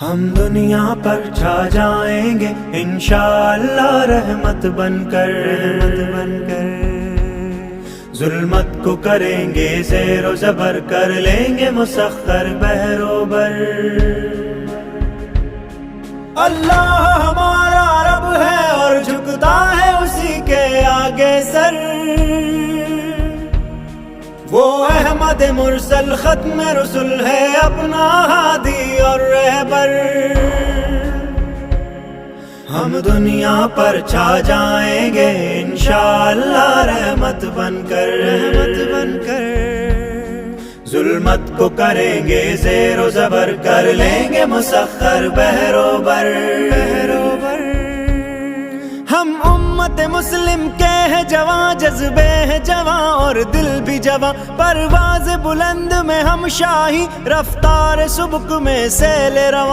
ہم دنیا پر چھا جائیں گے انشاءاللہ رحمت بن کر ظلمت کو کریں گے زیر و زبر، کر لیں گے مسخر بحر و بر۔ اللہ ہمارا رب ہے اور جھکتا ہے اسی کے آگے سر، وہ احمد مرسل ختم رسل ہے، اپنا ہادی اور رہبر۔ ہم دنیا پر چھا جائیں گے انشاءاللہ رحمت بن کر ظلمت کو کریں گے زیر و زبر، کر لیں گے مسخر بحر و بر۔ ہم امت مسلم کے ہیں جواں، جذبے ہیں جواں اور دل بھی جواں، پرواز بلند میں ہم شاہی، رفتار سبک میں سیل رواں۔